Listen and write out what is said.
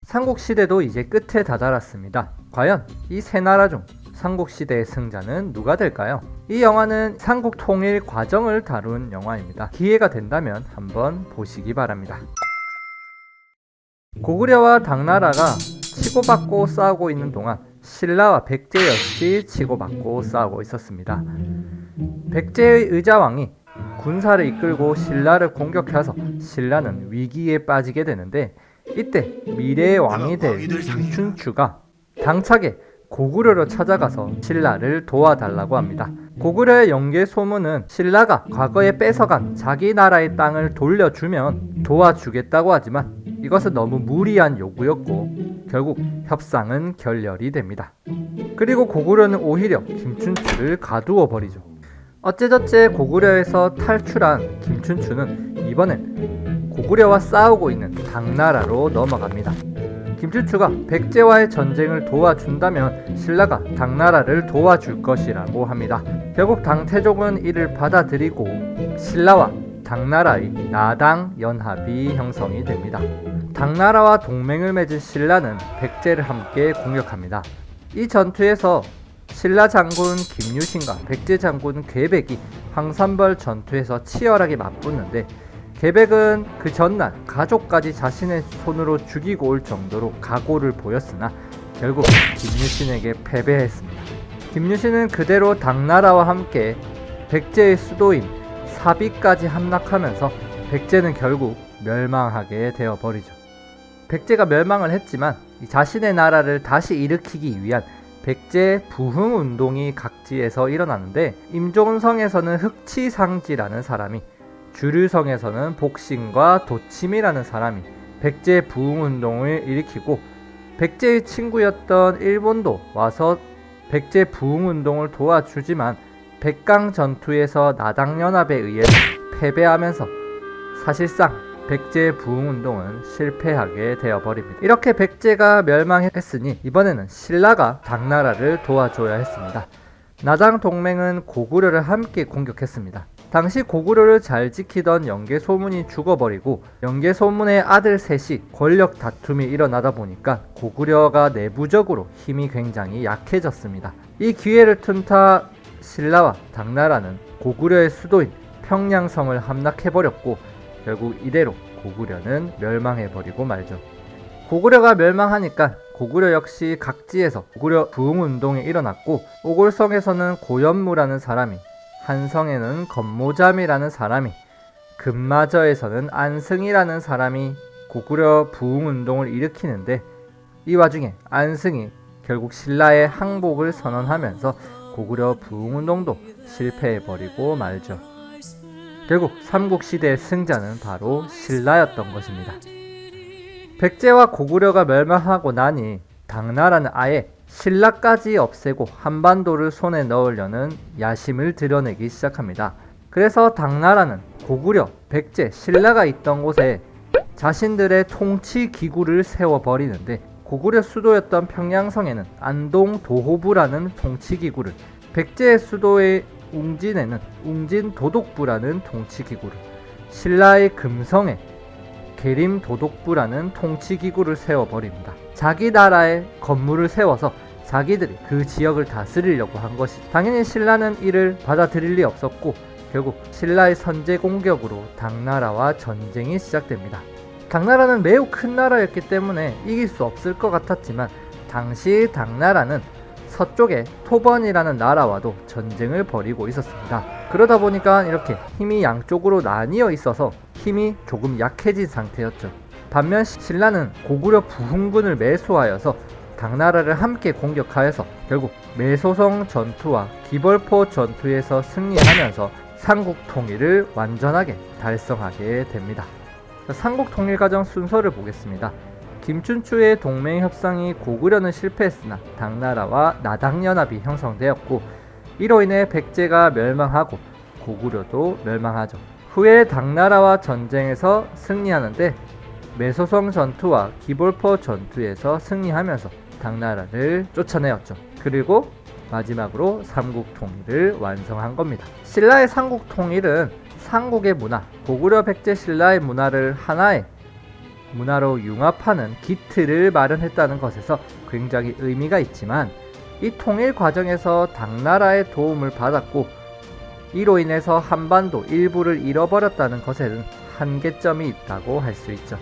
삼국시대도 이제 끝에 다다랐습니다. 과연 이 세 나라 중 삼국시대의 승자는 누가 될까요? 이 영화는 삼국 통일 과정을 다룬 영화입니다. 기회가 된다면 한번 보시기 바랍니다. 고구려와 당나라가 치고받고 싸우고 있는 동안 신라와 백제 역시 치고받고 싸우고 있었습니다. 백제의 의자왕이 군사를 이끌고 신라를 공격해서 신라는 위기에 빠지게 되는데, 이때 미래의 왕이 될 김춘추가 당차게 고구려로 찾아가서 신라를 도와달라고 합니다. 고구려의 영계 소문은 신라가 과거에 뺏어간 자기 나라의 땅을 돌려주면 도와주겠다고 하지만 이것은 너무 무리한 요구였고 결국 협상은 결렬이 됩니다. 그리고 고구려는 오히려 김춘추를 가두어 버리죠. 어째저째 고구려에서 탈출한 김춘추는 이번엔 고구려와 싸우고 있는 당나라로 넘어갑니다. 김춘추가 백제와의 전쟁을 도와준다면 신라가 당나라를 도와줄 것이라고 합니다. 결국 당태종은 이를 받아들이고 신라와 당나라의 나당 연합이 형성이 됩니다. 당나라와 동맹을 맺은 신라는 백제를 함께 공격합니다. 이 전투에서 신라 장군 김유신과 백제 장군 괴백이 황산벌 전투에서 치열하게 맞붙는데, 괴백은 그 전날 가족까지 자신의 손으로 죽이고 올 정도로 각오를 보였으나 결국 김유신에게 패배했습니다. 김유신은 그대로 당나라와 함께 백제의 수도인 사비까지 함락하면서 백제는 결국 멸망하게 되어버리죠. 백제가 멸망을 했지만 자신의 나라를 다시 일으키기 위한 백제 부흥운동이 각지에서 일어나는데, 임종성에서는 흑치상지라는 사람이, 주류성에서는 복신과 도침이라는 사람이 백제 부흥운동을 일으키고, 백제의 친구였던 일본도 와서 백제 부흥운동을 도와주지만 백강 전투에서 나당연합에 의해 패배하면서 사실상 백제 부흥운동은 실패하게 되어버립니다. 이렇게 백제가 멸망했으니 이번에는 신라가 당나라를 도와줘야 했습니다. 나당 동맹은 고구려를 함께 공격했습니다. 당시 고구려를 잘 지키던 영계소문이 죽어버리고 영계소문의 아들 셋이 권력 다툼이 일어나다 보니까 고구려가 내부적으로 힘이 굉장히 약해졌습니다. 이 기회를 틈타 신라와 당나라는 고구려의 수도인 평양성을 함락해버렸고 결국 이대로 고구려는 멸망해버리고 말죠. 고구려가 멸망하니까 고구려 역시 각지에서 고구려 부흥운동이 일어났고, 오골성에서는 고연무라는 사람이, 한성에는 건모잠이라는 사람이, 금마저에서는 안승이라는 사람이 고구려 부흥운동을 일으키는데, 이 와중에 안승이 결국 신라의 항복을 선언하면서 고구려 부흥운동도 실패해버리고 말죠. 결국 삼국시대의 승자는 바로 신라였던 것입니다. 백제와 고구려가 멸망하고 나니 당나라는 아예 신라까지 없애고 한반도를 손에 넣으려는 야심을 드러내기 시작합니다. 그래서 당나라는 고구려, 백제, 신라가 있던 곳에 자신들의 통치 기구를 세워버리는데, 고구려 수도였던 평양성에는 안동 도호부라는 통치 기구를, 백제의 수도의 웅진에는 웅진 도독부라는 통치 기구를, 신라의 금성에 계림 도독부라는 통치 기구를 세워버립니다. 자기 나라에 건물을 세워서 자기들이 그 지역을 다스리려고 한 것이, 당연히 신라는 이를 받아들일 리 없었고 결국 신라의 선제 공격으로 당나라와 전쟁이 시작됩니다. 당나라는 매우 큰 나라였기 때문에 이길 수 없을 것 같았지만 당시 당나라는 서쪽에 토번이라는 나라와도 전쟁을 벌이고 있었습니다. 그러다 보니까 이렇게 힘이 양쪽으로 나뉘어 있어서 힘이 조금 약해진 상태였죠. 반면 신라는 고구려 부흥군을 매수하여서 당나라를 함께 공격하여서 결국 매소성 전투와 기벌포 전투에서 승리하면서 삼국 통일을 완전하게 달성하게 됩니다. 삼국 통일 과정 순서를 보겠습니다. 김춘추의 동맹 협상이 고구려는 실패했으나 당나라와 나당연합이 형성되었고, 이로 인해 백제가 멸망하고 고구려도 멸망하죠. 후에 당나라와 전쟁에서 승리하는데 매소성 전투와 기볼포 전투에서 승리하면서 당나라를 쫓아내었죠. 그리고 마지막으로 삼국 통일을 완성한 겁니다. 신라의 삼국 통일은 삼국의 문화, 고구려 백제 신라의 문화를 하나의 문화로 융합하는 기틀을 마련했다는 것에서 굉장히 의미가 있지만, 이 통일 과정에서 당나라의 도움을 받았고 이로 인해서 한반도 일부를 잃어버렸다는 것에는 한계점이 있다고 할 수 있죠.